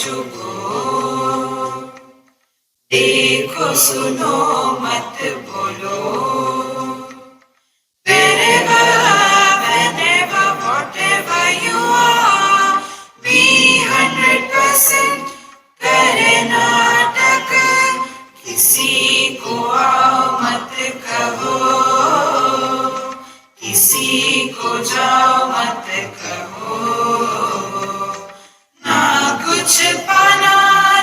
चुपो, देखो सुनो मत बोलो. Wherever, whenever, whatever you are, be 100% करे नाटक. किसी को आओ मत कहो, किसी को जाओ मत कहो. ना कुछ पाना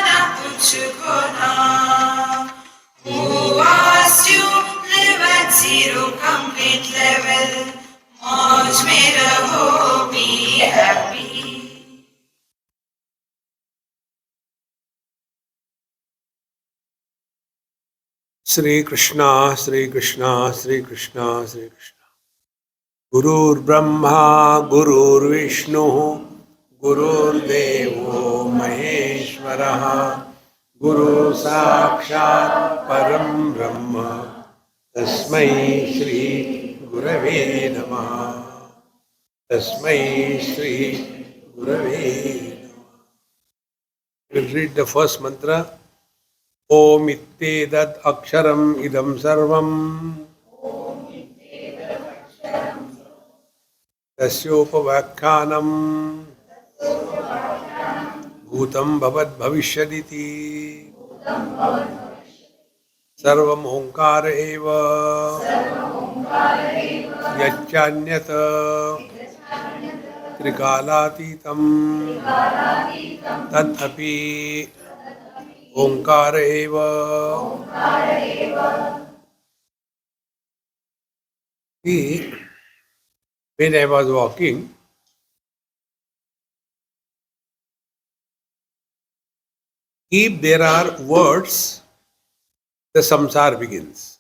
ना कुछ खोना. Who asked you live at zero complete level? मौज में रहो, be happy. Shri Krishna, Shri Krishna, Shri Krishna, Shri Krishna. Gurur Brahma, Gurur Vishnu, Gurur Devo Maheshwaraha, Guru Sakshat Param Brahma, Tasmai Shri Gurave Namaha, Tasmai Shri Gurave Namaha. We'll read the first mantra. Om ittedat aksharam idam sarvam tasyopavakyanam bhutam bhavat bhavishyaditi sarvam onkara eva yachanyata trikalatitam tatapi Onkara eva. See, when I was walking, if there are words, the samsara begins.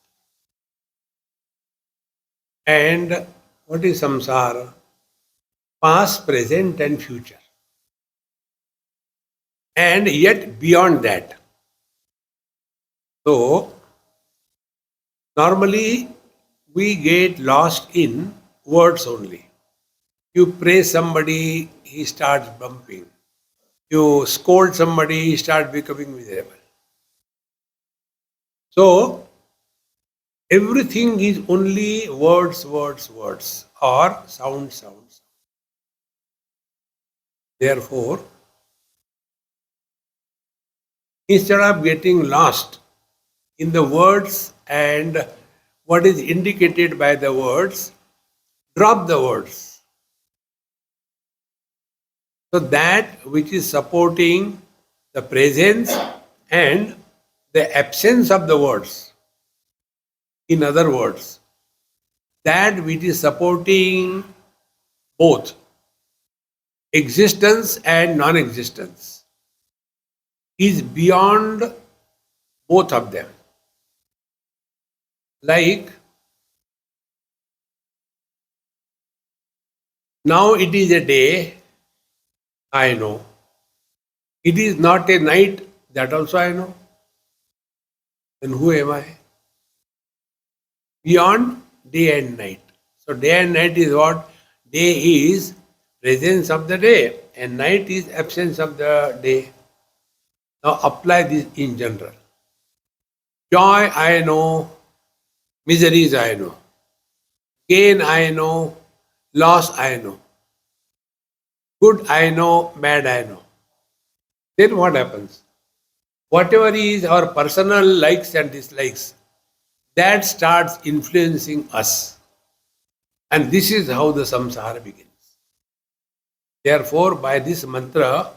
And what is samsara? Past, present and future. And yet beyond that. So, normally we get lost in words only. You praise somebody, he starts bumping. You scold somebody, he starts becoming miserable. So, everything is only words, words, words, or sound, sounds. Therefore, instead of getting lost in the words and what is indicated by the words, drop the words. So that which is supporting the presence and the absence of the words. In other words, that which is supporting both existence and non-existence is beyond both of them. Like, now it is a day, I know. It is not a night, that also I know. Then who am I? Beyond day and night. So day and night is what? Day is presence of the day and night is absence of the day. Now apply this in general. Joy I know, miseries I know. Gain I know, loss I know. Good I know, bad I know. Then what happens? Whatever is our personal likes and dislikes, that starts influencing us. And this is how the samsara begins. Therefore, by this mantra,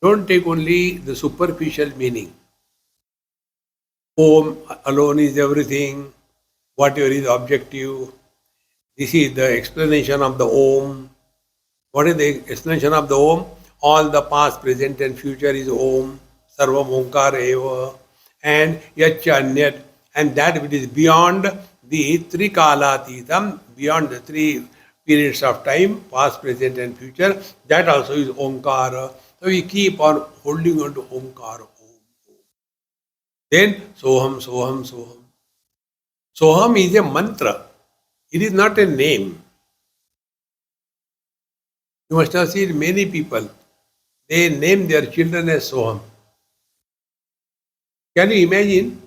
don't take only the superficial meaning. Om alone is everything, whatever is objective. This is the explanation of the Om. What is the explanation of the Om? All the past, present and future is Om. Sarvam Onkara eva. And Yacha Anyat. And that which is beyond the three kalatitam, beyond the three periods of time, past, present and future, that also is Onkara. So we keep on holding on to Onkara. Then Soham, Soham, Soham. Soham is a mantra. It is not a name. You must have seen many people. they name their children as Soham. Can you imagine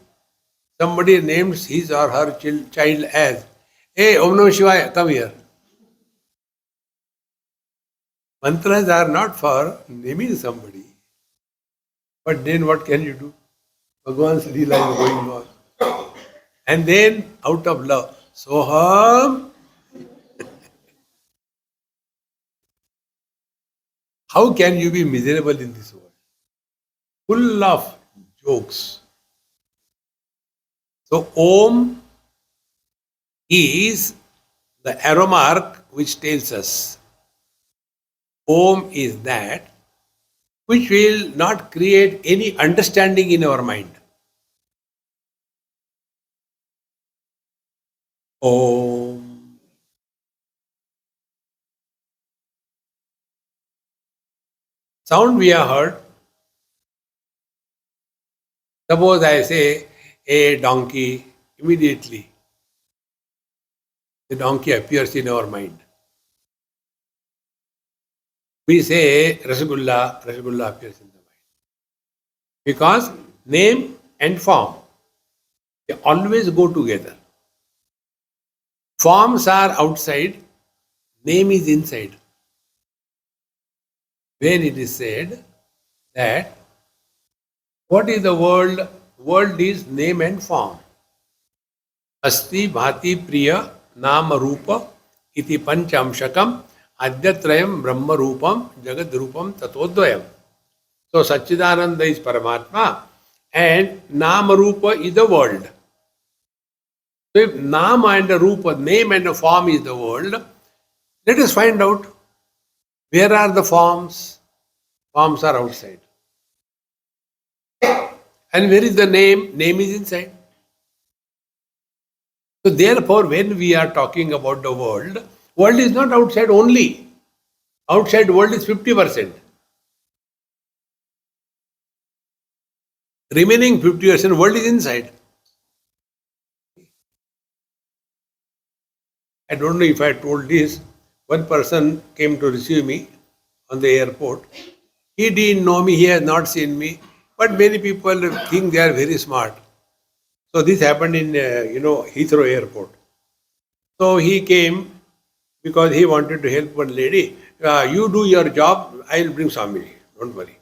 somebody names his or her child as, hey, Om Namah Shivaya, come here. Mantras are not for naming somebody. But then what can you do? Bhagwan's Leela is going on. And then out of love, Soham, how can you be miserable in this world? Full of jokes. So Om is the arrow mark which tells us Om is that which will not create any understanding in our mind. Om. Sound we have heard. Suppose I say a donkey, immediately the donkey appears in our mind. We say Rasgulla, Rasgulla appears in the mind. Because name and form, they always go together. Forms are outside, name is inside. When it is said that what is the world? World is name and form. Asti bhati priya nama rupa iti panchamshakam adyatrayam brahma rupam jagad rupam tatodvayam. So Satchidananda is Paramatma and Nama Rupa is the world. So if Nama and the Rupa, name and the form is the world, let us find out where are the forms. Forms are outside. And where is the name? Name is inside. So therefore, when we are talking about the world, world is not outside only. Outside world is 50%. Remaining 50% world is inside. I don't know if I told this. One person came to receive me on the airport. He didn't know me, he has not seen me. But many people think they are very smart. So this happened in, Heathrow airport. So he came because he wanted to help one lady. You do your job, I will bring Swami. Don't worry.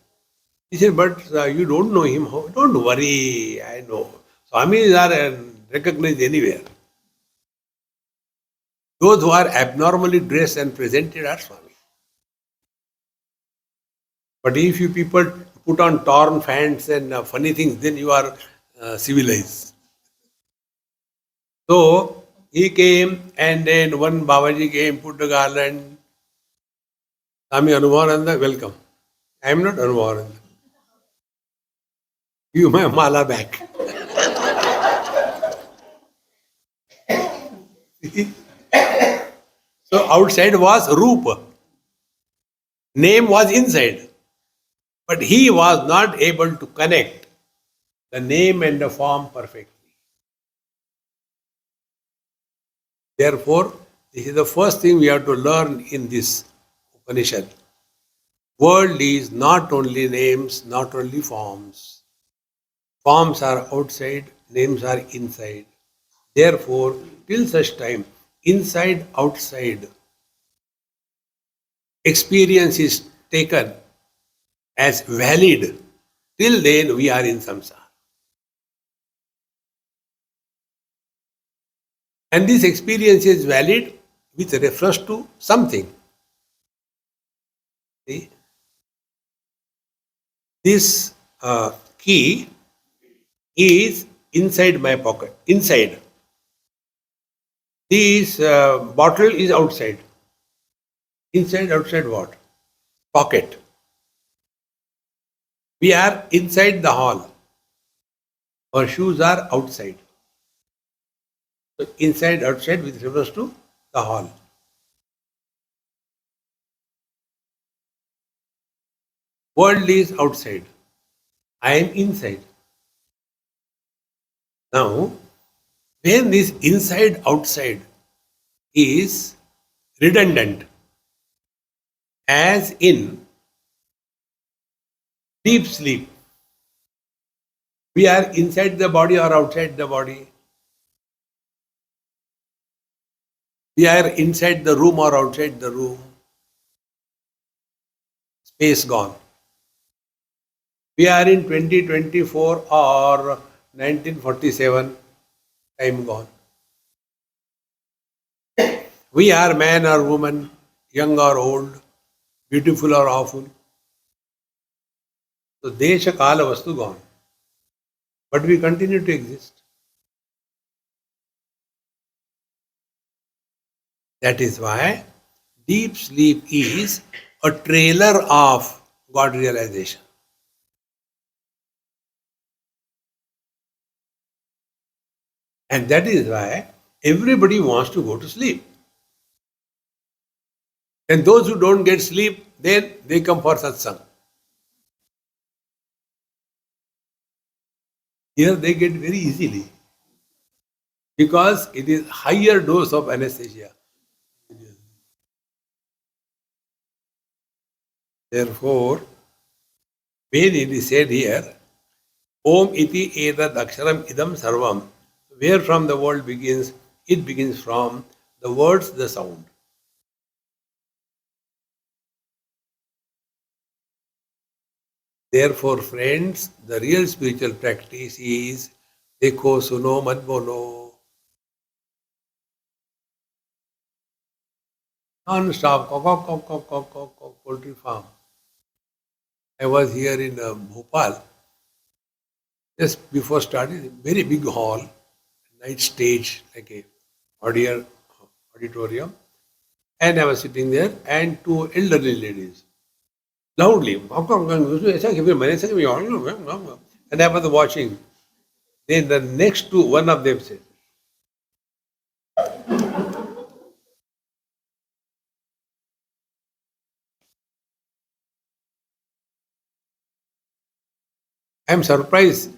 He said, but you don't know him. Don't worry, I know. Swamis are recognized anywhere. Those who are abnormally dressed and presented are Swamis. But if you people put on torn pants and funny things, then you are civilized. So he came and then one Babaji came, put the garland. Swami Anubhavananda, welcome. I am not Anubhavananda. Give my mala back. So outside was Rupa. Name was inside. But he was not able to connect the name and the form perfectly. Therefore, this is the first thing we have to learn in this Upanishad. World is not only names, not only forms. Forms are outside, names are inside. Therefore, till such time, inside, outside, experience is taken as valid. Till then, we are in samsara. And this experience is valid with reference to something. See? This key is inside my pocket. Inside. This bottle is outside. Inside, outside what? Pocket. We are inside the hall. Our shoes are outside. So inside, outside with reference to the hall. World is outside. I am inside. Now, when this inside, outside is redundant, as in Deep sleep. We are inside the body or outside the body. We are inside the room or outside the room. Space gone. We are in 2024 or 1947. Time gone. We are man or woman, young or old, beautiful or awful. So Desha Kala Vastu gone. But we continue to exist. That is why deep sleep is a trailer of God realization. And that is why everybody wants to go to sleep. And those who don't get sleep, then they come for satsang. Here they get very easily because it is higher dose of anesthesia. Therefore, when it is said here, Om iti edad aksharam idam sarvam, where from the world begins, it begins from the words, the sound. Therefore, friends, the real spiritual practice is dekho suno mat bolo. Non-stop, poultry farm. I was here in Bhopal just before starting, very big hall, night stage, like a auditorium. And I was sitting there and two elderly ladies, loudly, and I was watching. Then the next two, one of them said, I'm surprised.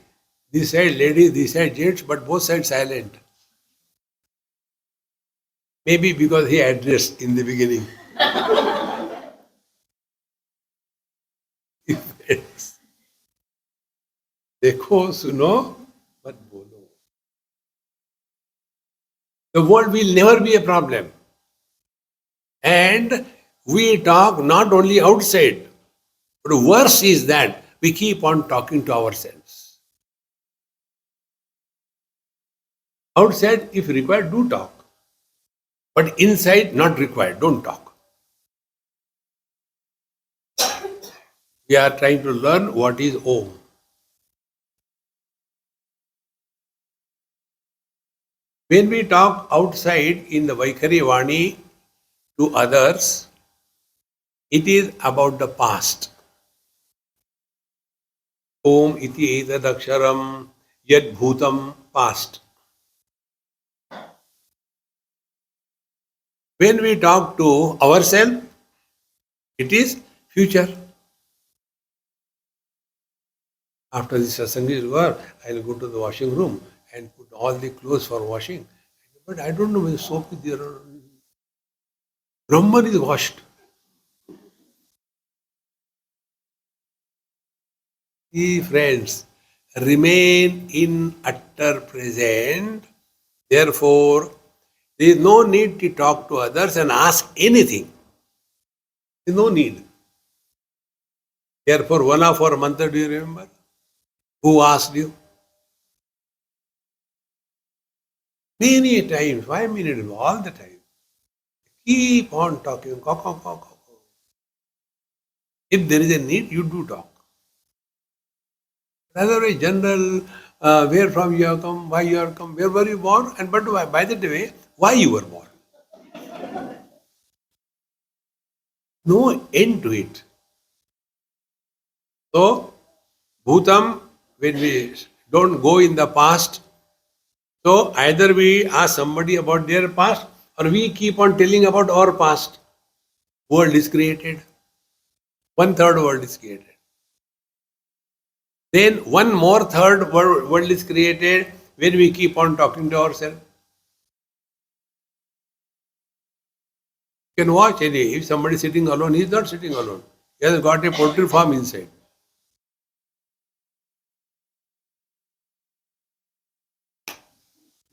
This side ladies, this side gents, but both sides silent. Maybe because he addressed in the beginning. देखो सुनो मत बोलो. The world will never be a problem. And we talk not only outside, but worse is that we keep on talking to ourselves. Outside, if required, do talk. But inside, not required, don't talk. We are trying to learn what is Om. When we talk outside in the Vaikhari Vani to others, it is about the past. Om iti edadaksharam yad bhutam, past. When we talk to ourselves, it is future. After this satsang is over, I will go to the washing room and put all the clothes for washing. But I don't know when soap is there. Brahman is washed. Friends, remain in utter present. Therefore, there is no need to talk to others and ask anything. There is no need. Therefore, one of our mantra, do you remember? Who asked you? Many times, 5 minutes, all the time. Keep on talking. If there is a need, you do talk. Otherwise, general, where from you have come, why you have come, where were you born, and but by the way, why you were born. No end to it. So, Bhutam, when we don't go in the past, so either we ask somebody about their past or we keep on telling about our past. World is created. 1/3 world is created. Then one more third world is created when we keep on talking to ourselves. You can watch any. If somebody is sitting alone, he is not sitting alone. He has got a poultry farm inside.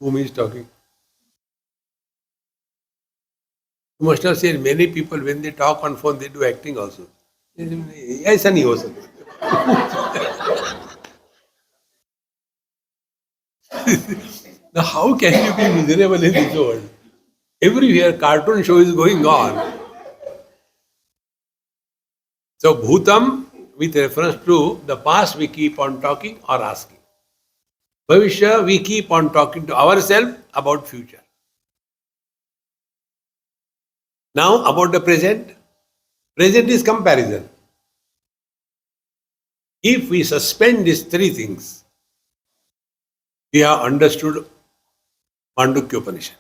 Whom is talking? You must have seen many people when they talk on phone, they do acting also. ऐसा नहीं हो सकता. Now, how can you be miserable in this world? Everywhere cartoon show is going on. So bhutam, with reference to the past, we keep on talking or asking. Bhavishya, we keep on talking to ourselves about future. Now about the present. Present is comparison. If we suspend these three things, we have understood Mandukya Upanishad.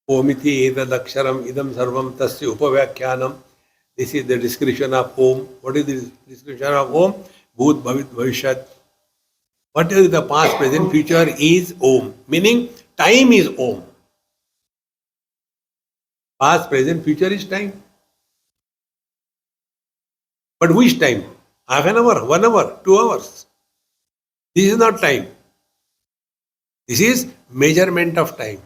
Omiti etadaksharam idam sarvam tasya upavyakhyanam. This is the description of Om. What is the description of Om? Bhut, Bhavit, Bhavishyat. What is the past, present, future is Om. Meaning time is Om. Past, present, future is time. But which time? Half an hour, 1 hour, 2 hours. This is not time. This is measurement of time.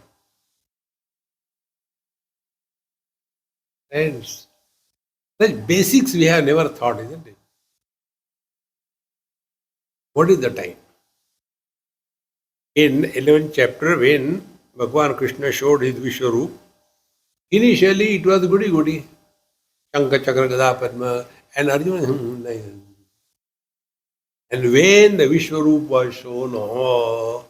Friends, such basics we have never thought, isn't it? What is the time? In 11th chapter, when Bhagavan Krishna showed his Vishwaroop, initially it was goody goody. Shankha Chakra Gada Padma and Arjuna. And when the Vishwaroop was shown, all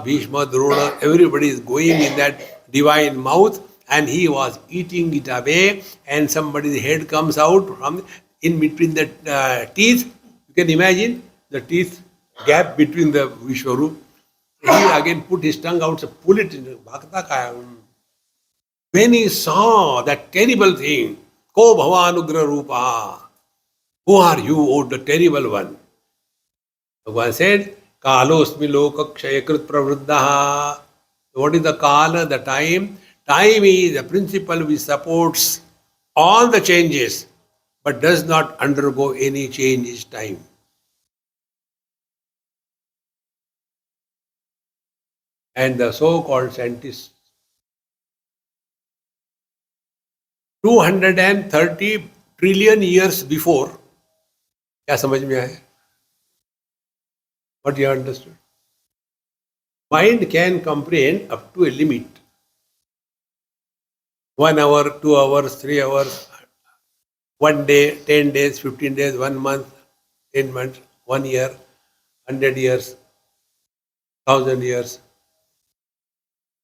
Bhishma, Drona, everybody is going in that divine mouth, and he was eating it away, and somebody's head comes out from in between the teeth. You can imagine the teeth gap between the Vishwaroop. He again put his tongue out, so pull it in. When he saw that terrible thing, Ko Bhavanugra Rupa, who are you, O the terrible one? Bhagavan said, Kalosmi Lokakshayakrit Pravruddha. What is the Kala, the time? Time is the principle which supports all the changes, but does not undergo any change is time. And the so-called scientists, 230 trillion years before, क्या समझ में आया? What you have understood? Mind can comprehend up to a limit. 1 hour, 2 hours, 3 hours, 1 day, 10 days, 15 days, 1 month, 10 months, 1 year, 100 years, 1,000 years,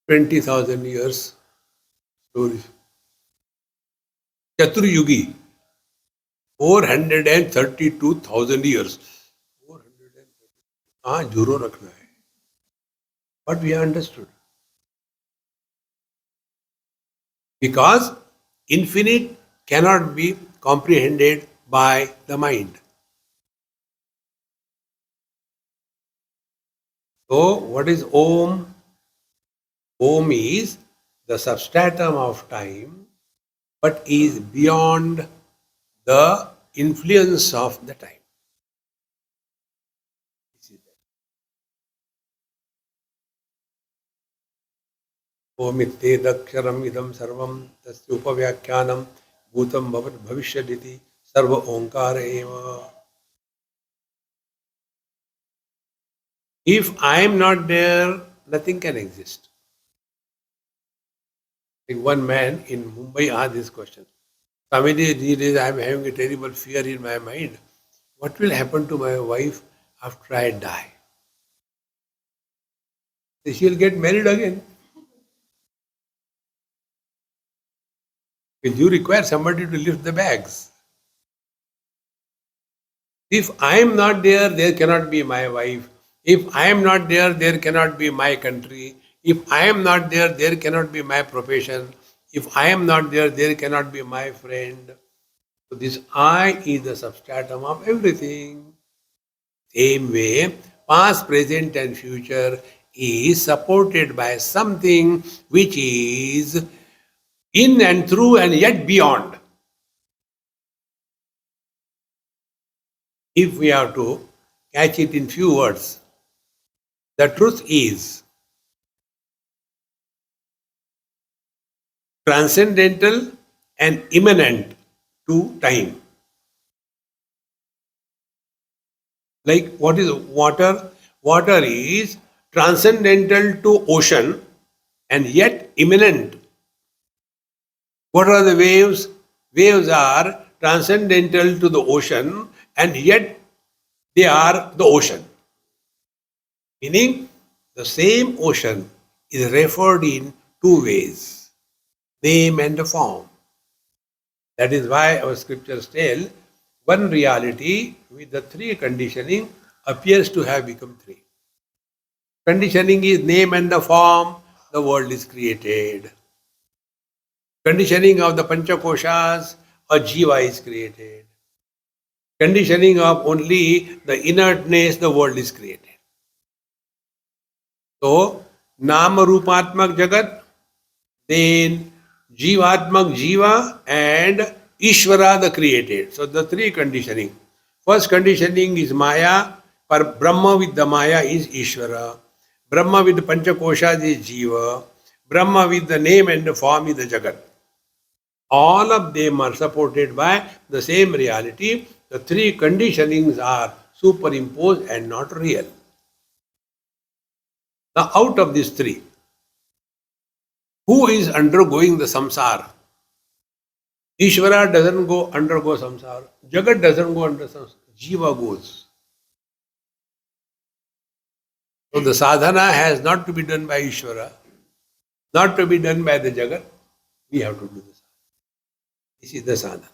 20,000 years. Stories. Chaturyugi, 432,000 years. 430. हाँ झूरो रखना है. But we have understood. Because infinite cannot be comprehended by the mind. So, what is Om? Om is the substratum of time, but is beyond the influence of the time. Omittedaksharam idam sarvam tasya upavyakhyanam bhutam bhavat bhavishyaditi sarva onkara eva. If I am not there, nothing can exist. Like one man in Mumbai asked this question. Swamiji, these days I am having a terrible fear in my mind. What will happen to my wife after I die? She will get married again. Because you require somebody to lift the bags. If I am not there, there cannot be my wife. If I am not there, there cannot be my country. If I am not there, there cannot be my profession. If I am not there, there cannot be my friend. So this I is the substratum of everything. Same way, past, present and future is supported by something which is in and through and yet beyond. If we have to catch it in few words, the truth is transcendental and immanent to time. Like what is water? Water is transcendental to ocean and yet immanent. What are the waves? Waves are transcendental to the ocean and yet they are the ocean. Meaning the same ocean is referred in two ways, name and form. That is why our scriptures tell one reality with the three conditioning appears to have become three. Conditioning is name and the form, the world is created. Conditioning of the Panchakoshas, a jiva is created. Conditioning of only the inertness, the world is created. So, Nama Rupatmak Jagat, then Jivatmak Jiva, and Ishvara the created. So, the three conditioning. First conditioning is Maya, for Brahma with the Maya is Ishvara. Brahma with the Panchakoshas is Jiva. Brahma with the name and the form is the Jagat. All of them are supported by the same reality. The three conditionings are superimposed and not real. Now, out of these three, who is undergoing the samsara? Ishvara doesn't go undergo samsara. Jagat doesn't go under samsara. Jiva goes. So the sadhana has not to be done by Ishvara, not to be done by the Jagat. We have to do this. This is the sadhana.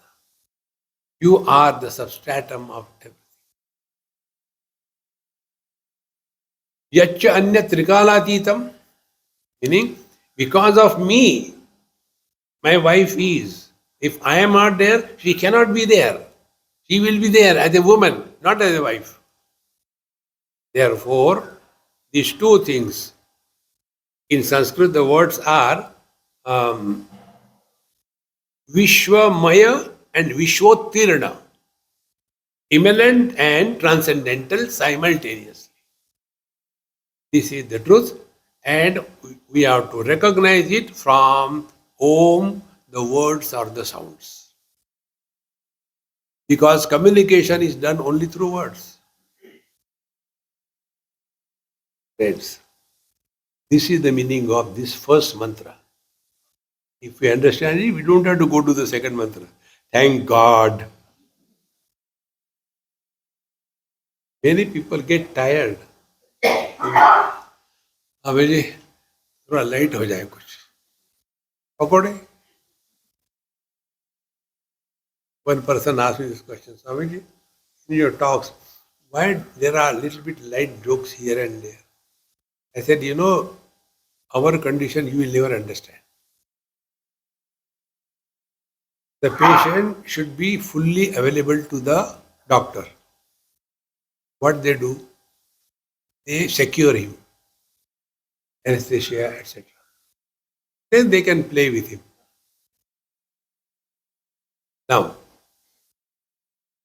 You are the substratum of everything. Yacha anya trikalatitam, meaning because of me, my wife is. If I am not there, she cannot be there. She will be there as a woman, not as a wife. Therefore, these two things, in Sanskrit the words are Vishwamaya and Vishwotirna, immanent and transcendental simultaneously. This is the truth, and we have to recognize it from Om, the words or the sounds. Because communication is done only through words. Friends, this is the meaning of this first mantra. If we understand it, we don't have to go to the second mantra. Thank God. Many people get tired. अबे जी थोड़ा light हो जाए कुछ पकौड़े. One person asked me this question, Swamiji, in your talks, why there are little bit light jokes here and there? I said, you know, our condition you will never understand. The patient should be fully available to the doctor. What they do? They secure him, anesthesia, etc. Then they can play with him. Now,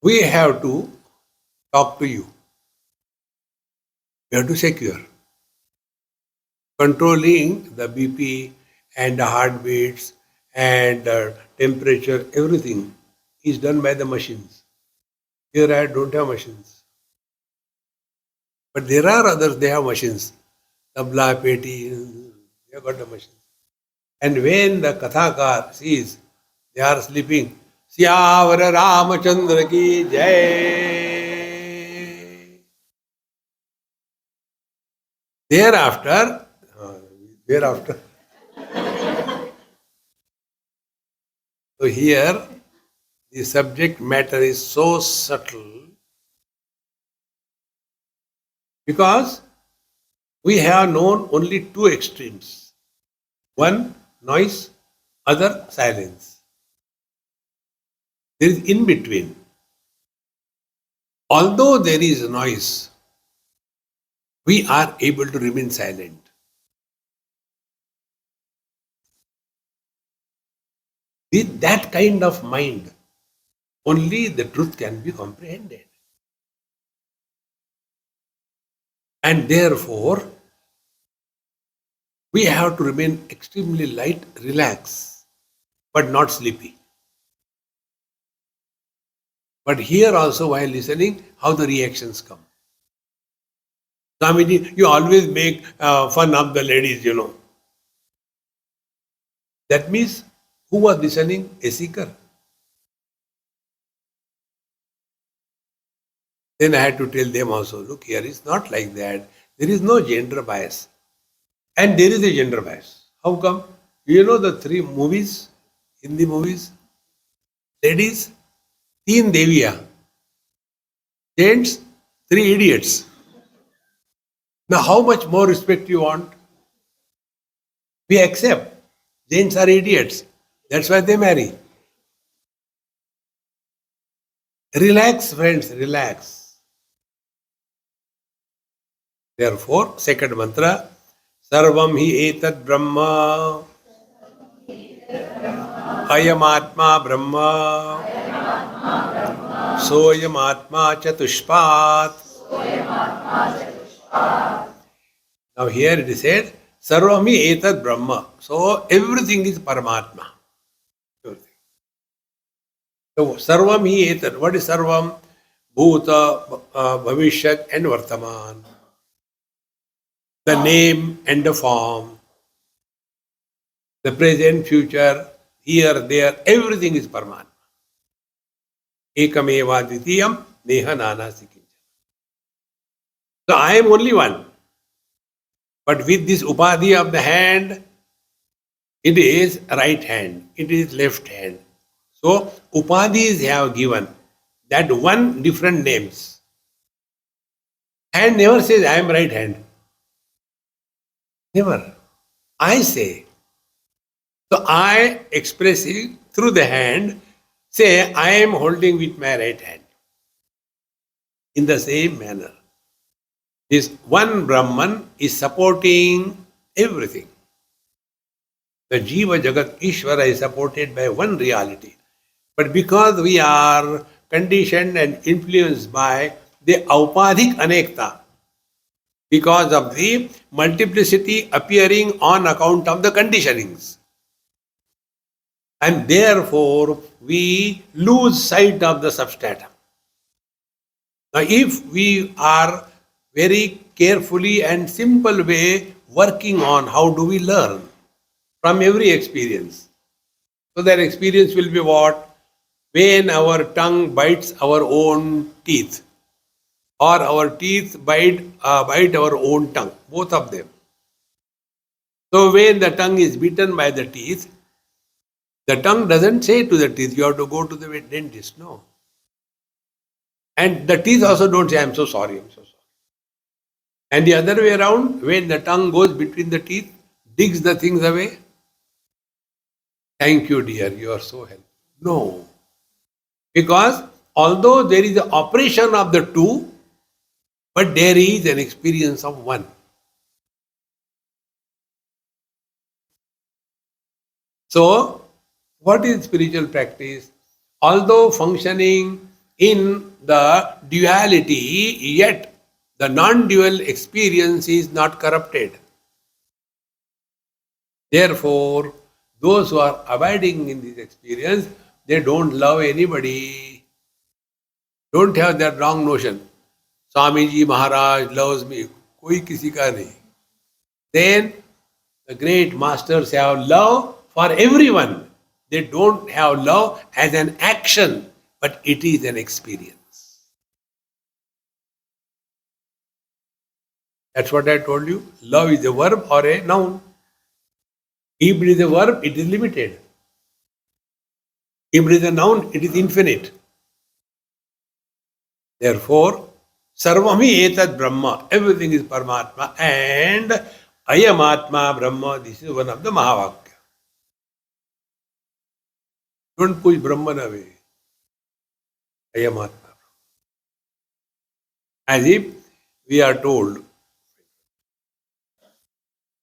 we have to talk to you. We have to secure. Controlling the BP and the heartbeats and temperature, everything is done by the machines. Here I don't have machines. But there are others, they have machines. Tabla, peti, they have got the machines. And when the Kathakar sees they are sleeping, Siyavara Ramachandra ki Jai. Thereafter, so here the subject matter is so subtle because we have known only two extremes. One, noise, other, silence. There is in between. Although there is noise, we are able to remain silent. With that kind of mind, only the truth can be comprehended. And therefore, we have to remain extremely light, relaxed, but not sleepy. But here also, while listening, how the reactions come. Swamiji, you always make fun of the ladies. That means who was listening? A seeker. Then I had to tell them also, look, here it's not like that. There is no gender bias. And there is a gender bias. How come? You know the three movies, Hindi movies? Ladies, teen deviya. Gents, three idiots. Now how much more respect you want? We accept. Gents are idiots. That's why they marry. Relax, friends, relax. Therefore, second mantra, Sarvam hi etat Brahma, Ayamatma Brahma, Soyamatma Chatushpat. Now here it is said, Sarvam hi etat Brahma. So everything is Paramatma. Everything. So Sarvam hi etat. What is Sarvam? Bhuta, Bhavishyat and Vartaman. The name and the form. The present, future, here, there, everything is Paramatma. Ekameva Dvitiyam Neha Nanasi Kinchana. So I am only one. But with this upadhi of the hand, it is right hand, it is left hand. So upadhis have given that one different names. Hand never says I am right hand. Never. I say. So I expressing through the hand, say I am holding with my right hand. In the same manner. This one Brahman is supporting everything. The Jiva Jagat Ishvara is supported by one reality. But because we are conditioned and influenced by the Aupadhik Anekta, because of the multiplicity appearing on account of the conditionings, and therefore we lose sight of the substratum. Now, if we are very carefully and simple way working on how do we learn from every experience. So that experience will be what? When our tongue bites our own teeth or our teeth bite our own tongue, both of them. So when the tongue is bitten by the teeth, the tongue doesn't say to the teeth, you have to go to the dentist. No. And the teeth also don't say, I'm so sorry, I'm so sorry. And the other way around, when the tongue goes between the teeth, digs the things away, thank you, dear, you are so helpful. No. Because although there is an operation of the two, but there is an experience of one. So, what is spiritual practice? Although functioning in the duality, yet the non-dual experience is not corrupted. Therefore, those who are abiding in this experience, they don't love anybody. Don't have that wrong notion. Swamiji Maharaj loves me. Koi kisi ka nahi. Then the great masters have love for everyone. They don't have love as an action, but it is an experience. That's what I told you. Love is a verb or a noun. If it is a verb, it is limited. If it is a noun, it is infinite. Therefore, Sarvami etat Brahma. Everything is Paramatma. And Ayamatma Brahma. This is one of the Mahavakya. Don't push Brahman away. Ayamatma. As if we are told,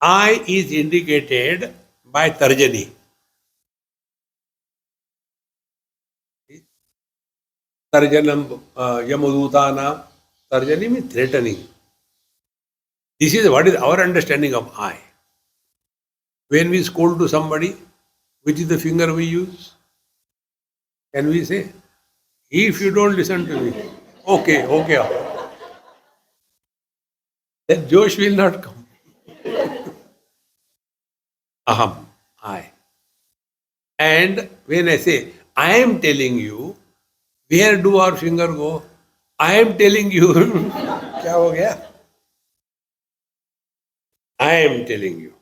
I is indicated by Tarjani. Tarjanam Yamadutana. Tarjani means threatening. This is what is our understanding of I. When we scold to somebody, which is the finger we use? Can we say, if you don't listen to me, okay, then Josh will not come. Aham, I. And when I say, I am telling you, where do our finger go? I am telling you. क्या हो गया? I am telling you.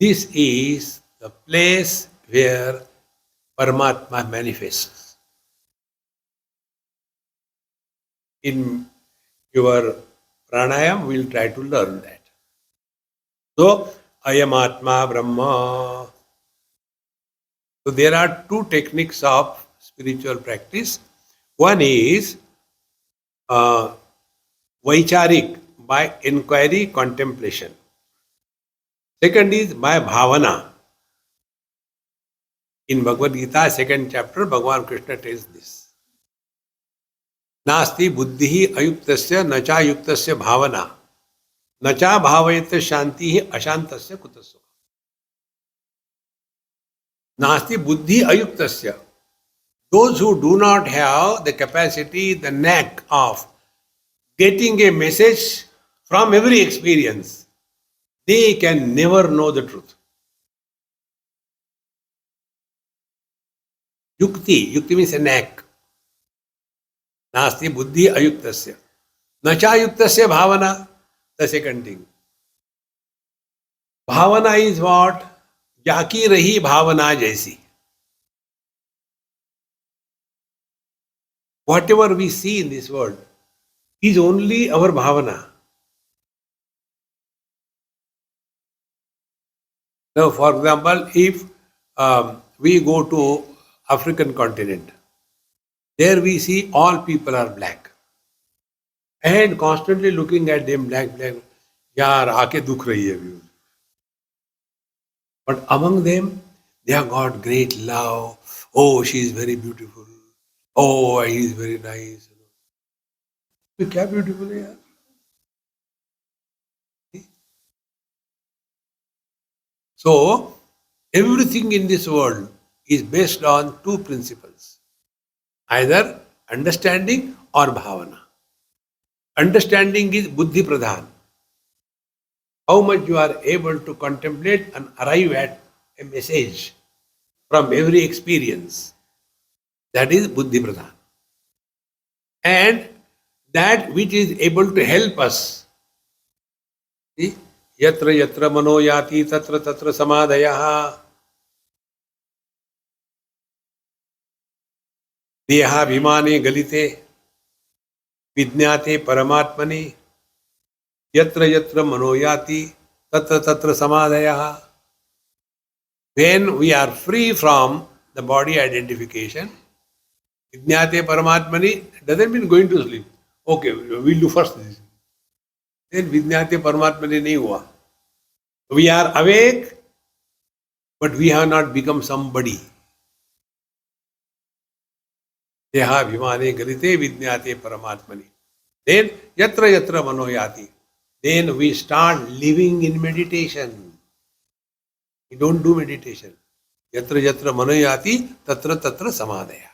This is the place where Paramatma manifests. In your pranayam, we'll try to learn that. So, Ayam Atma Brahma. So, there are two techniques of spiritual practice. One is Vaicharik, by inquiry, contemplation. Second is by bhavana. In Bhagavad Gita, second chapter, Bhagavan Krishna tells this. Nasti buddhi ayuktasya nacha yuktasya bhavana. Nacha bhavayata shanti ashantasya kutasya. Nasti buddhi ayuktasya. Those who do not have the capacity, the knack of getting a message from every experience, they can never know the truth. Yukti. Yukti means a knack. Nasti buddhi ayuktasya. Nacha yuktasya bhavana. The second thing. Bhavana is what? Jaki rahi bhavana jaisi. Whatever we see in this world is only our bhavana. Now, for example, if we go to African continent, there we see all people are black. And constantly looking at them black. Yaar, aake dukh rahi hai views. But among them, they have got great love. Oh, she is very beautiful. Oh, he is very nice. तो क्या beautiful है यार? So, everything in this world is based on two principles. Either understanding or bhavana. Understanding is buddhi pradhan. How much you are able to contemplate and arrive at a message from every experience. That is buddhi pradhan. And that which is able to help us. See? Yatra yatra mano yati tatra tatra samadhayaha. Deha bhimane galite vidnyate paramatmane. Yatra yatra mano yati tatra tatra samadhayaha. When we are free from the body identification, vidnyate paramatmane doesn't mean going to sleep. Okay, we'll do first this. Then vidnyate paramatmane nahi hua. We are awake, but we have not become somebody. Deha bhimane galite vidnyate paramatmane. Then yatra yatra mano yati. Then we start living in meditation. We don't do meditation. Yatra yatra mano yati tatra tatra samadhaya.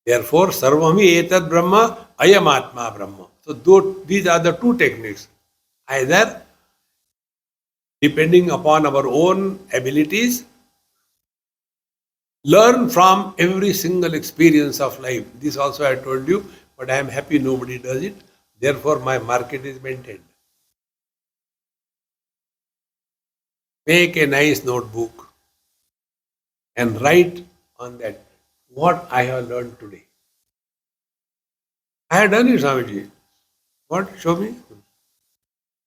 Therefore, sarvami etad brahma ayam atma brahma. So these are the two techniques. Either depending upon our own abilities, learn from every single experience of life. This also I told you, but I am happy nobody does it. Therefore, my market is maintained. Make a nice notebook and write on that what I have learned today. I have done it, Swamiji. What? Show me.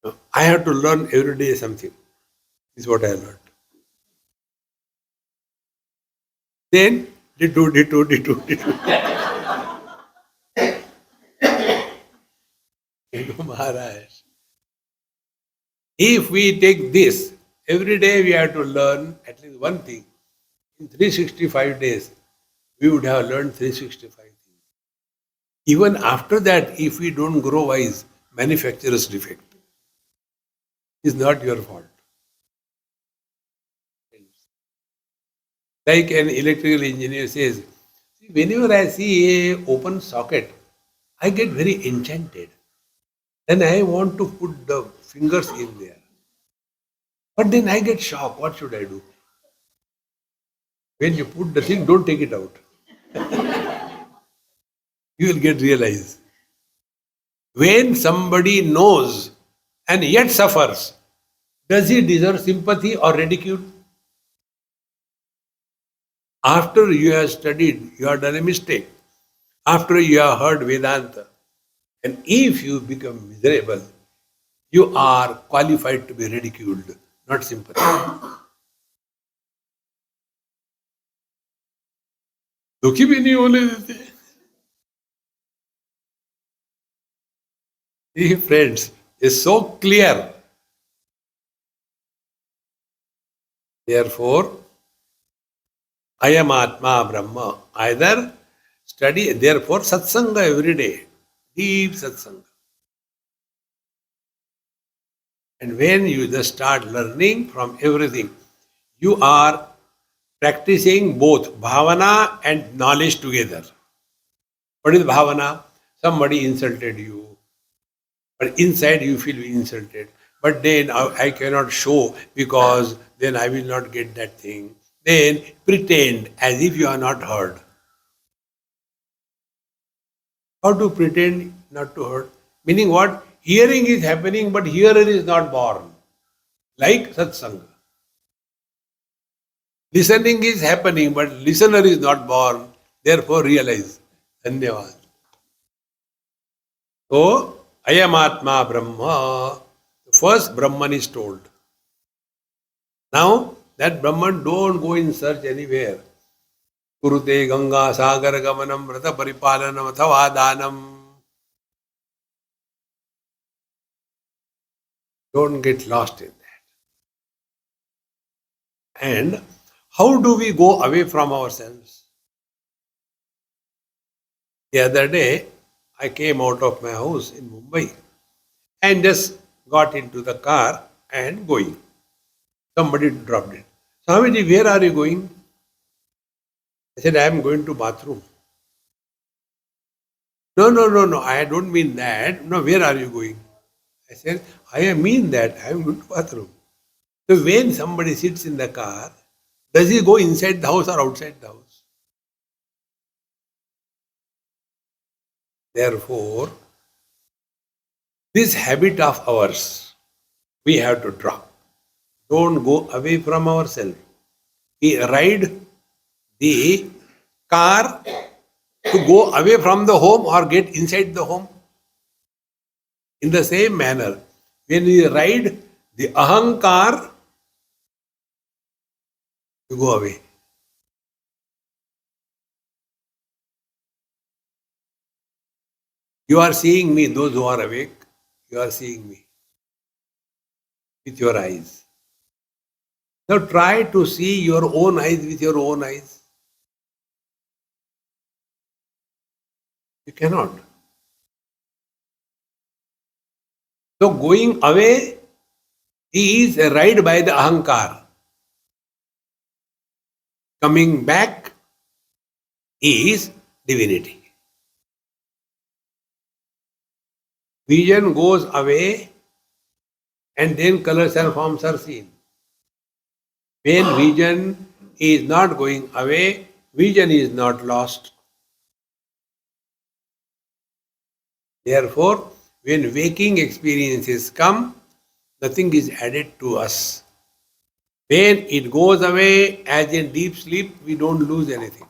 No, I have to learn every day something. This is what I learned. Then, ditto. Maharaj. If we take this, every day we have to learn at least one thing. In 365 days, we would have learned 365 things. Even after that, if we don't grow wise, manufacturer's defect is not your fault. Like an electrical engineer says, "See, whenever I see a open socket, I get very enchanted. Then I want to put the fingers in there. But then I get shocked. What should I do? When you put the thing, don't take it out. You will get realized. When somebody knows and yet suffers, does he deserve sympathy or ridicule? After you have studied, you have done a mistake. After you have heard Vedanta, and if you become miserable, you are qualified to be ridiculed, not sympathy. दुखी भी नहीं होने देते. See, friends, is so clear. Therefore, I am Atma Brahma. Either study, therefore, satsanga every day, deep satsanga. And when you just start learning from everything, you are practicing both bhavana and knowledge together. What is bhavana? Somebody insulted you, but inside you feel insulted. But then I cannot show because then I will not get that thing. Then pretend as if you are not heard. How to pretend not to heard? Meaning what? Hearing is happening, but hearer is not born. Like satsanga. Listening is happening, but listener is not born. Therefore realize. Dhanyavad. So, Ayam Atma Brahma. First Brahman is told. Now, that Brahman don't go in search anywhere. Kurute Ganga Sagar Gamanam Vrata Paripalanam Athavadanam. Don't get lost in that. And how do we go away from ourselves? The other day, I came out of my house in Mumbai and just got into the car and going. Somebody dropped it. Swamiji, where are you going? I said, I am going to bathroom. No, I don't mean that. No, where are you going? I said, I mean that I am going to bathroom. So when somebody sits in the car, does he go inside the house or outside the house? Therefore, this habit of ours, we have to drop. Don't go away from ourselves. We ride the car to go away from the home or get inside the home. In the same manner, when we ride the ahankar, you go away. You are seeing me, those who are awake, you are seeing me with your eyes. Now try to see your own eyes with your own eyes. You cannot. So going away is a ride by the ahankar. Coming back is divinity. Vision goes away and then colors and forms are seen. When vision is not going away, vision is not lost. Therefore, when waking experiences come, nothing is added to us. When it goes away, as in deep sleep, we don't lose anything.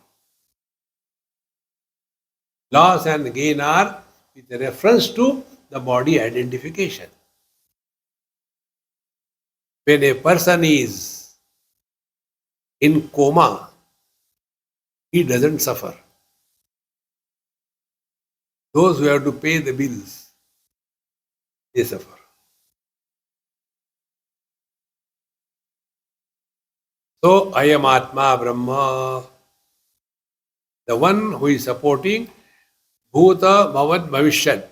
Loss and gain are with reference to the body identification. When a person is in coma, he doesn't suffer. Those who have to pay the bills, they suffer. So, I am Atma Brahma. The one who is supporting Bhuta Bhavat Bhavishyat.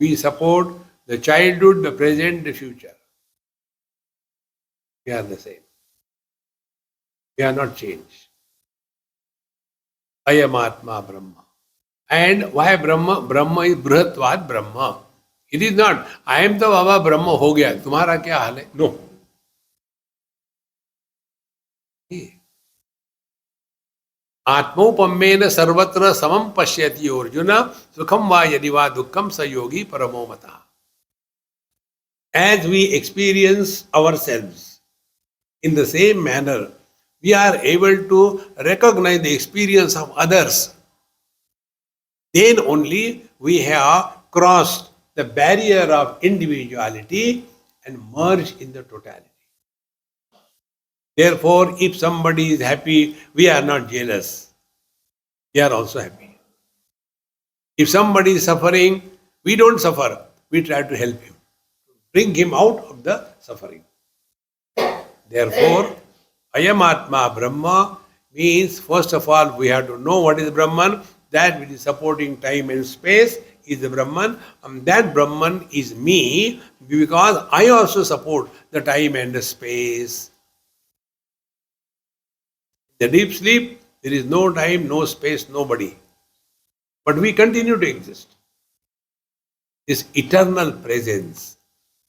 We support the childhood, the present, the future. We are the same. We are not changed. Ayam Atma Brahma. And why Brahma? Brahma is Brihatvad Brahma. It is not, I am the Baba Brahma ho gaya. Tumhara kya haal hai? No. आत्मोपम्येन सर्वत्र समम पश्यति अर्जुन सुखम वा यदि वा दुखम स योगी परमो मतः. As we experience ourselves in the same manner, we are able to recognize the experience of others. Then only we have crossed the barrier of individuality and merged in the totality. Therefore, if somebody is happy, we are not jealous. We are also happy. If somebody is suffering, we don't suffer. We try to help him, bring him out of the suffering. Therefore, Ayam Atma Brahma means, first of all, we have to know what is Brahman. That which is supporting time and space is the Brahman. And that Brahman is me, because I also support the time and the space. The deep sleep, there is no time, no space, nobody. But we continue to exist. This eternal presence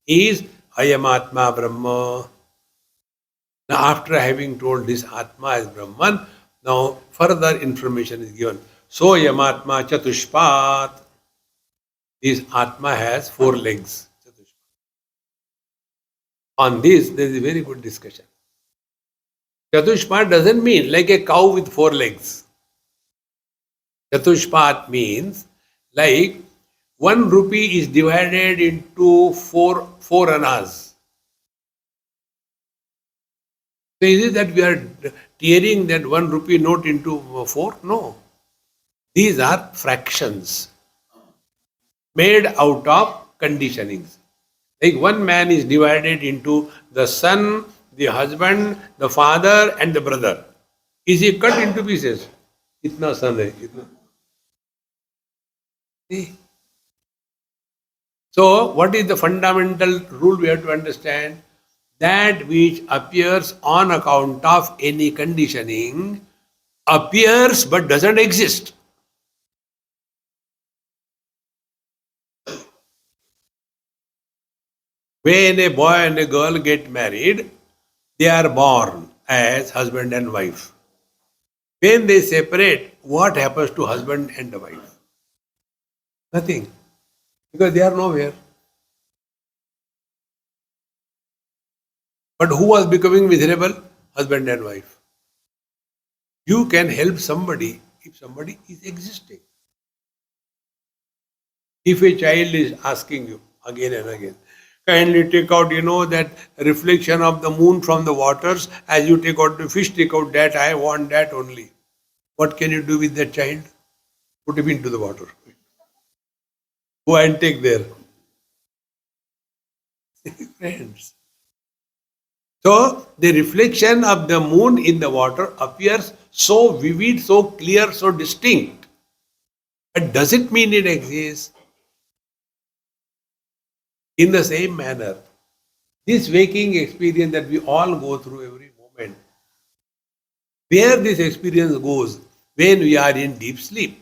is Ayam Atma Brahma. Now, after having told this Atma as Brahman, now further information is given. So Ayam Atma Chatushpat. This Atma has 4 legs. On this, there is a very good discussion. Chatushpat doesn't mean like a cow with 4 legs. Chatushpat means like 1 rupee is divided into four annas. So is it that we are tearing that 1 rupee note into 4? No. These are fractions made out of conditionings. Like 1 man is divided into the son, the husband, the father and the brother. Is he cut into pieces? Itna son hai. Itna. See? So, what is the fundamental rule we have to understand? That which appears on account of any conditioning appears but doesn't exist. When a boy and a girl get married, they are born as husband and wife. When they separate, what happens to husband and the wife? Nothing. Because they are nowhere. But who was becoming miserable? Husband and wife. You can help somebody if somebody is existing. If a child is asking you again and again, kindly take out, that reflection of the moon from the waters, as you take out the fish, take out that, I want that only. What can you do with that child? Put him into the water. Go and take there. Friends. So, the reflection of the moon in the water appears so vivid, so clear, so distinct. But does it mean it exists? In the same manner, this waking experience that we all go through every moment, where this experience goes when we are in deep sleep,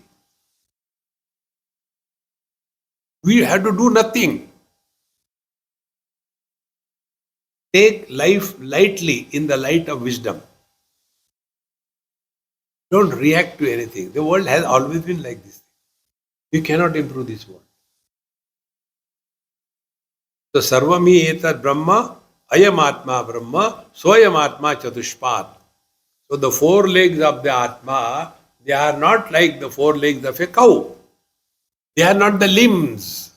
we have to do nothing. Take life lightly in the light of wisdom. Don't react to anything. The world has always been like this. You cannot improve this world. So Sarvami Etat Brahma, Ayam Atma Brahma, Soyam Atma Chatushpat. So the 4 legs of the Atma, they are not like the 4 legs of a cow. They are not the limbs.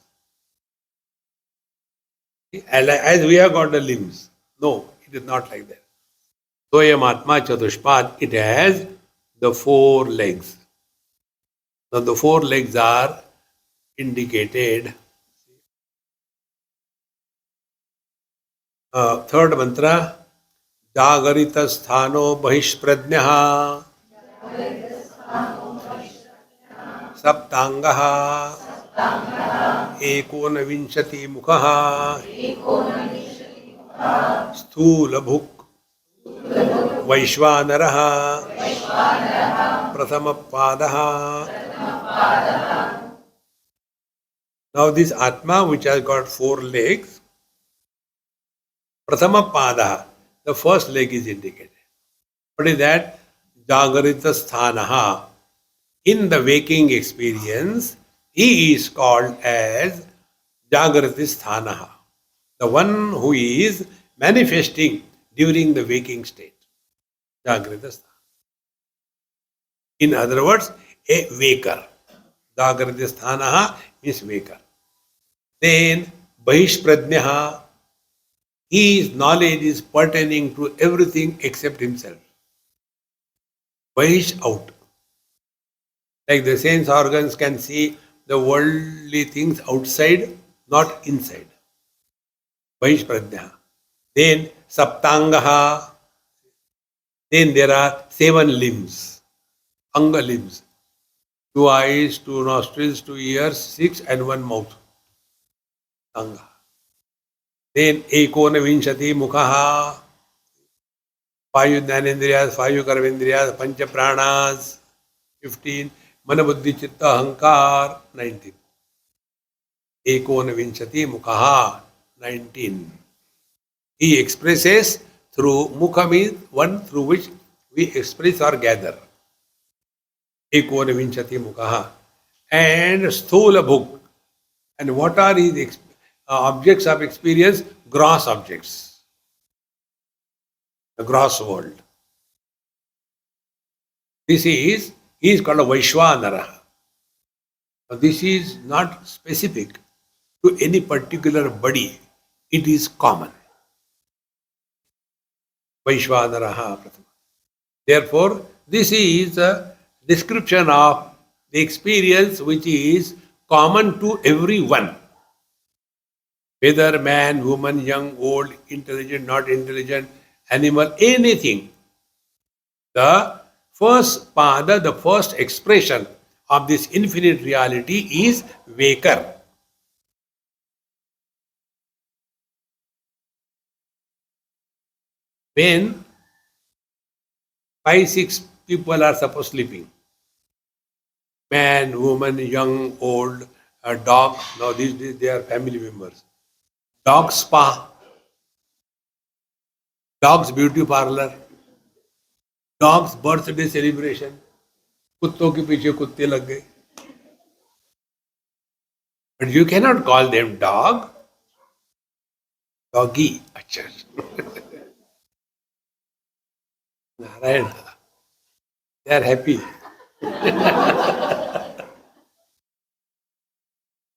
As we have got the limbs. No, it is not like that. Soyam Atma Chatushpat, it has the 4 legs. Now the 4 legs are indicated. Third mantra, Jagarita Sthano Bahishpradnyaha सप्तांगः एकोनविंशतिमुखः स्थूलभुक् वैश्वानरः प्रथमपादः. Now this Atma which has got 4 legs, Prathamapada, the first leg is indicated. What is that? Jagrita Sthanaha. In the waking experience, he is called as Jagrita Sthanaha, the one who is manifesting during the waking state. Jagrita Sthana. In other words, a waker. Jagrita Sthanaha means waker. Then Bahishpradnyaha, his knowledge is pertaining to everything except himself. Bahish out. Like the sense organs can see the worldly things outside, not inside. Bahish Pradnya. Then Saptangaha. Then there are 7 limbs. Anga limbs. 2 eyes, 2 nostrils, 2 ears, 6 and 1 mouth. Anga. Then Ekona Vinshati Mukhaha. 5 Jnanendriyas, 5 Karmendriyas, Pancha Pranas. 15. Manabuddhi Chitta Ahankar. 19. Ekonavimshati Mukhaha. 19. He expresses through Mukha means one through which we express or gather. Ekonavimshati Mukhaha. And Sthula Bhuk. And what are his objects of experience? Gross objects. The gross world. He is called a Vaishwanara. Now, this is not specific to any particular body. It is common. Vaishwanaraha Prathama. Therefore, this is a description of the experience which is common to everyone. Whether man, woman, young, old, intelligent, not intelligent, animal, anything. The first pada, the first expression of this infinite reality is waker. When 5, 6 people are supposed sleeping, man, woman, young, old, a dog, now these they are family members. Dog spa, dog's beauty parlor, dog's birthday celebration, कुत्तों के पीछे कुत्ते लग गए. But you cannot call them dog, doggy. अच्छा. Narayana. They are happy.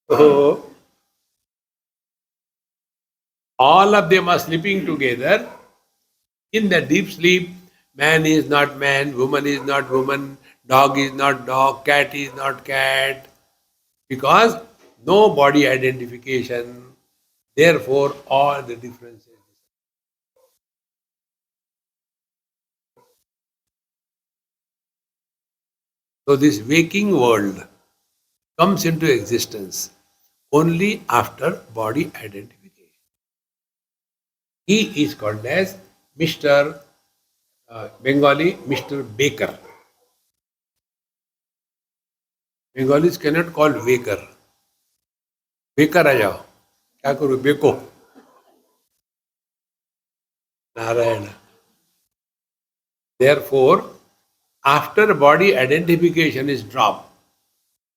So, all of them are sleeping together in the deep sleep. Man is not man, woman is not woman, dog is not dog, cat is not cat. Because no body identification. Therefore, all the differences. So, this waking world comes into existence only after body identification. He is called as Mr. Bengali, Mr. Baker. Bengalis cannot call waker. Baker आ जाओ, क्या करूँ Beko. Narayana. Therefore, after body identification is dropped,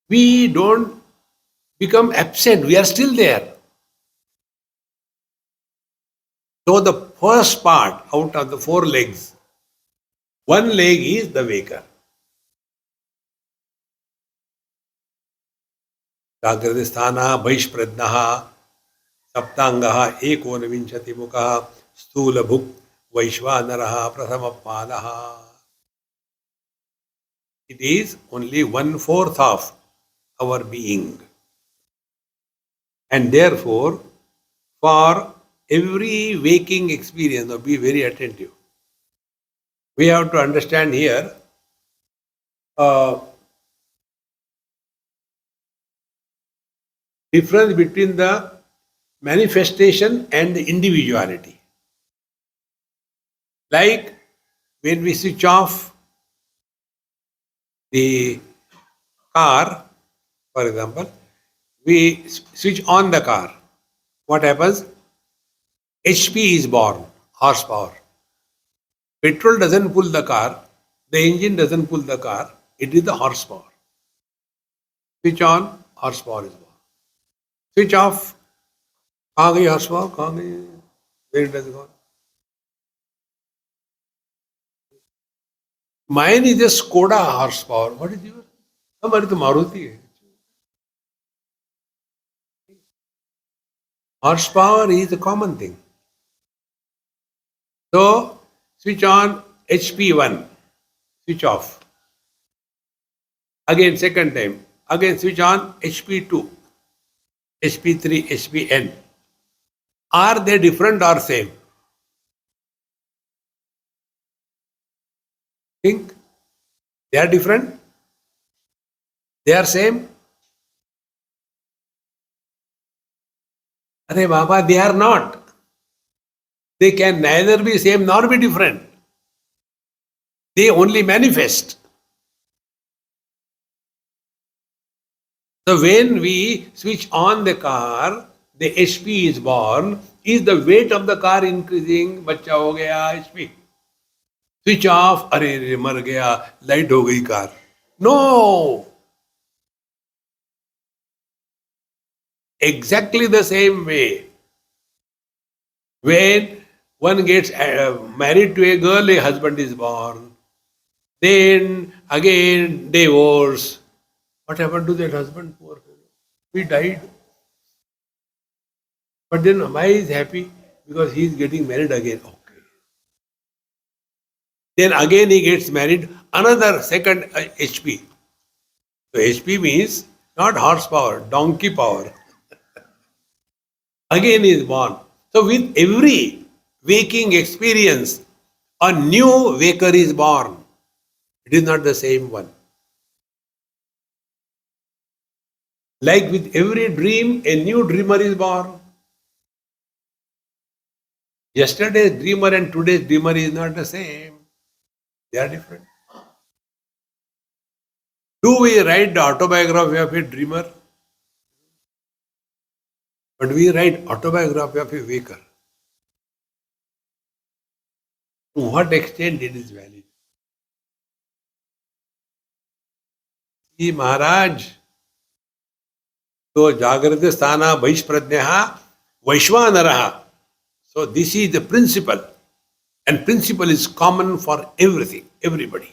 we don't become absent, we are still there. So the first part out of the 4 legs, one leg is the waker. Jagradisthana, Vaishpradnaha, Saptangaha, Ekonavimshatimukaha, Stulabhuk, Vaishwanaraha, Prathamapadaha. It is only 1/4 of our being. And therefore, for every waking experience, now be very attentive. We have to understand here, difference between the manifestation and the individuality. Like when we switch off the car, for example, we switch on the car. What happens? HP is born, horsepower. Petrol doesn't pull the car, the engine doesn't pull the car, it is the horsepower. Switch on, horsepower is born. Switch off, कहाँ गई horsepower? कहाँ गई? Where it has gone? Mine is a Skoda horsepower. What is yours? हमारी तो मारुति है. Horsepower is a common thing. So, switch on HP1, switch off. Again, second time. Again, switch on HP2, HP3, HPN. Are they different or same? Think? They are different? They are same? Arey Baba, they are not. They can neither be same nor be different. They only manifest. So when we switch on the car, the HP is born. Is the weight of the car increasing? बच्चा हो गया HP. Switch off, अरे मर गया, light हो गई car. No. Exactly the same way. When one gets married to a girl, a husband is born. Then again divorce. What happened to that husband? Poor fellow. He died. But then why is happy? Because he is getting married again. Okay. Then again he gets married. Another second HP. So HP means not horsepower, donkey power. Again he is born. So with every waking experience, a new waker is born. It is not the same one. Like with every dream, a new dreamer is born. Yesterday's dreamer and today's dreamer is not the same. They are different. Do we write the autobiography of a dreamer? But we write autobiography of a waker. To what extent it is valid? See, Maharaj, so Jagrata Sthana Vaishpradnyaha Vaishvanaraha. So this is the principle. And principle is common for everything, everybody.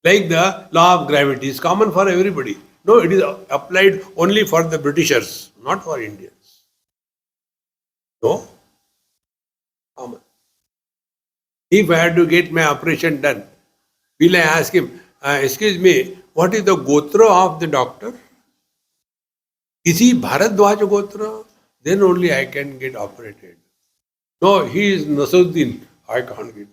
Like the law of gravity is common for everybody. No, it is applied only for the Britishers, not for Indians. No? Common. If I had to get my operation done, will I ask him, excuse me, what is the gotra of the doctor? Is he Bharadwaj gotra? Then only I can get operated. No, he is Nasuddin. I can't get.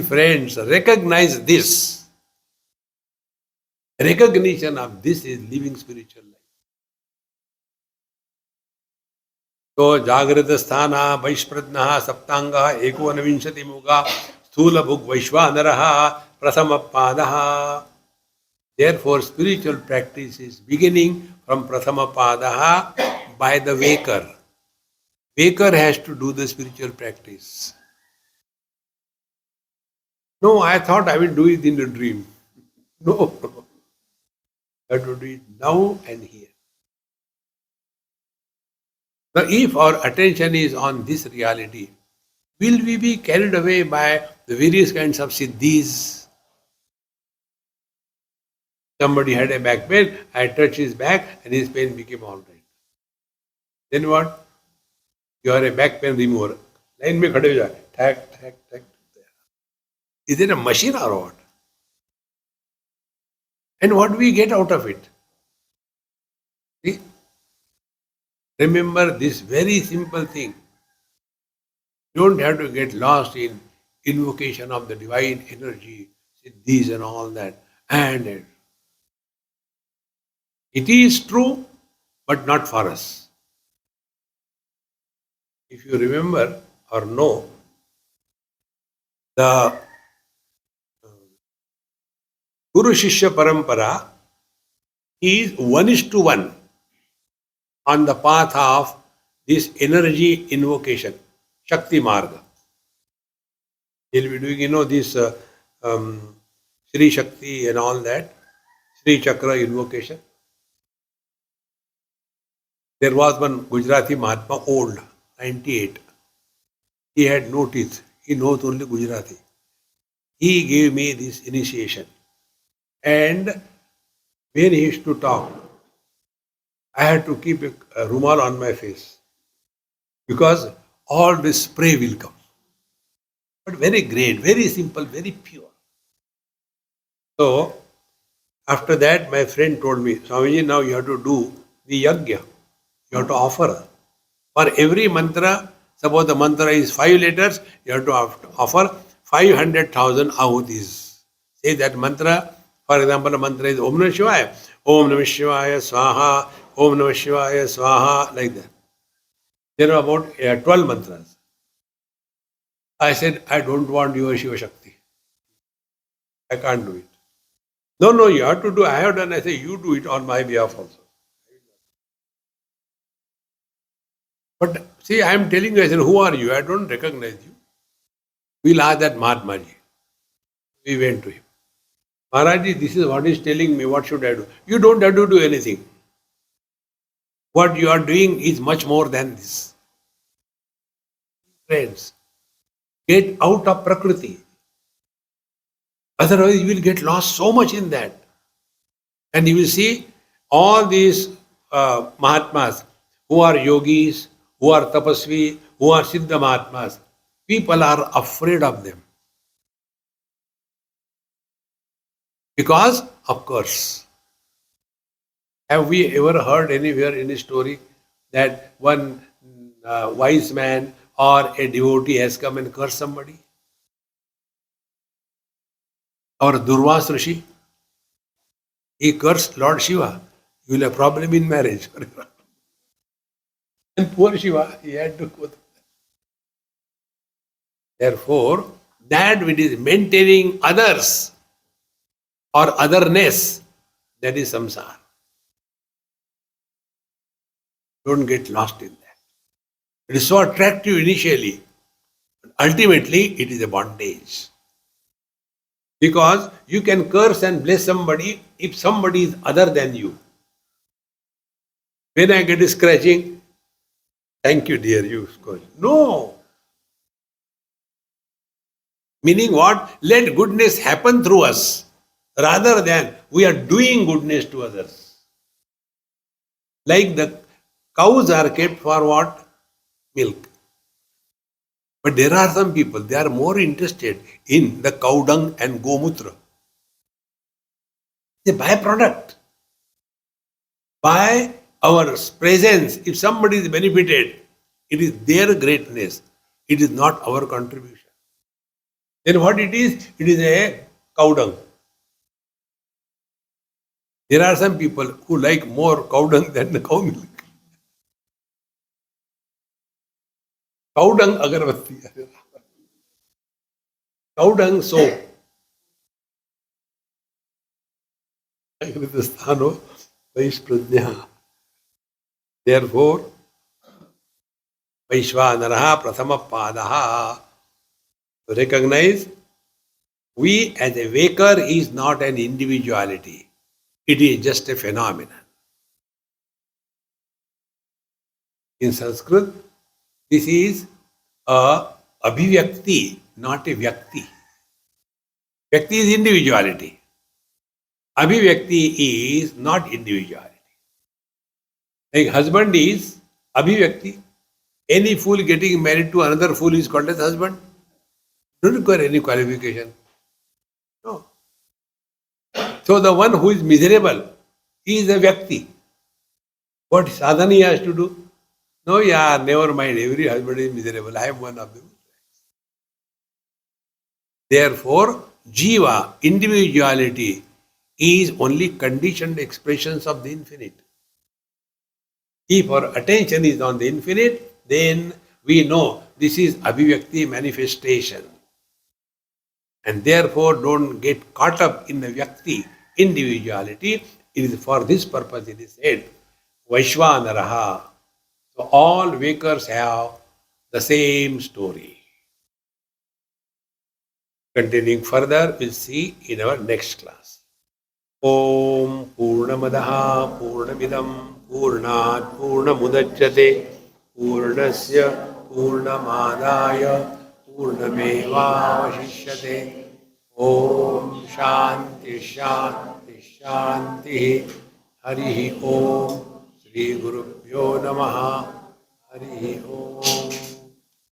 Friends, recognize this. Recognition of this is living spiritual life. So, Jagrata Sthana, Vaishpradnaha, Saptanga, Ekonavimshati Muga, Sthula Bhug Vaishvanaraha, Prasamapadaha. Therefore, spiritual practice is beginning from Prasamapadaha by the waker. Waker has to do the spiritual practice. No, I thought I will do it in a dream. No, I have to do it now and here. Now, if our attention is on this reality, will we be carried away by the various kinds of siddhis? Somebody had a back pain, I touched his back and his pain became all right. Then what? You are a back pain remover. Line mein khade ho jaye. Thack, thack, thack. Is it a machine or what? And what do we get out of it? See? Remember this very simple thing. You don't have to get lost in invocation of the divine energy, siddhis and all that. And It is true, but not for us. If you remember or know, the Guru Shishya Parampara is 1:1 on the path of this energy invocation, Shakti Marga. He'll be doing, this Sri Shakti and all that, Sri Chakra invocation. There was one Gujarati Mahatma, old, 98. He had no teeth. He knows only Gujarati. He gave me this initiation. And when he used to talk, I had to keep a rumal on my face because all this spray will come. But very great, very simple, very pure. So, after that, my friend told me, Swamiji, now you have to do the yajna. You have to offer. For every mantra, suppose the mantra is 5 letters, you have to offer 500,000 ahutis. Say that mantra, for example, the mantra is Om Namah Shivaya, Om Namah Shivaya Swaha, Om Namah Shivaya Swaha, like that. There are about 12 mantras. I said, I don't want your Shiva Shakti. I can't do it. No, no, you have to do. I have done. I say, you do it on my behalf also. But see, I am telling you, I said, who are you? I don't recognize you. We'll ask that Mahatmaji. We went to him. Maharaji, this is what he's telling me. What should I do? You don't have to do anything. What you are doing is much more than this. Friends, get out of Prakriti. Otherwise, you will get lost so much in that. And you will see all these Mahatmas who are yogis, who are tapasvi, who are Siddha Mahatmas. People are afraid of them. Because of curse. Have we ever heard anywhere in a story that one wise man or a devotee has come and cursed somebody? Or Durvas Rishi, he cursed Lord Shiva. You will have problem in marriage. And poor Shiva, he had to go. Therefore, that which is maintaining others or otherness, that is samsara. Don't get lost in that. It is so attractive initially. Ultimately, it is a bondage. Because you can curse and bless somebody if somebody is other than you. When I get a scratching, thank you, dear, you scored. No. Meaning what? Let goodness happen through us rather than we are doing goodness to others. Like the cows are kept for what? Milk. But there are some people, they are more interested in the cow dung and gomutra. It's a byproduct. By our presence, if somebody is benefited, it is their greatness. It is not our contribution. Then what it is? It is a cow dung. There are some people who like more cow dung than the cow milk. Cow dung agarbatti. Cow dung soap. Agritastano Vaishprajna. Therefore, Vaishvanaraha Prathama Padaha. To recognize, we as a waker is not an individuality. It is just a phenomenon. In Sanskrit, this is a abhivyakti, not a vyakti. Vyakti is individuality. Abhivyakti is not individuality. Like husband is abhivyakti. Any fool getting married to another fool is called as husband. Don't require any qualification. No. So the one who is miserable, he is a vyakti. What sadhana he has to do? No, yeah, never mind. Every husband is miserable. I am one of them. Therefore, jiva, individuality, is only conditioned expressions of the infinite. If our attention is on the infinite, then we know this is Abhivyakti manifestation. And therefore don't get caught up in the Vyakti individuality. It is for this purpose it is said, Vaishvanaraha. So all wakers have the same story. Continuing further, we'll see in our next class. Om Purnamadaha Purnamidam Purnat Purnamudachyate Purnasya Purnamadaya Purnamevavashishyate. Om Shanti Shanti Shanti. Hari Om Shri Gurubhyo Namaha. Hari Om.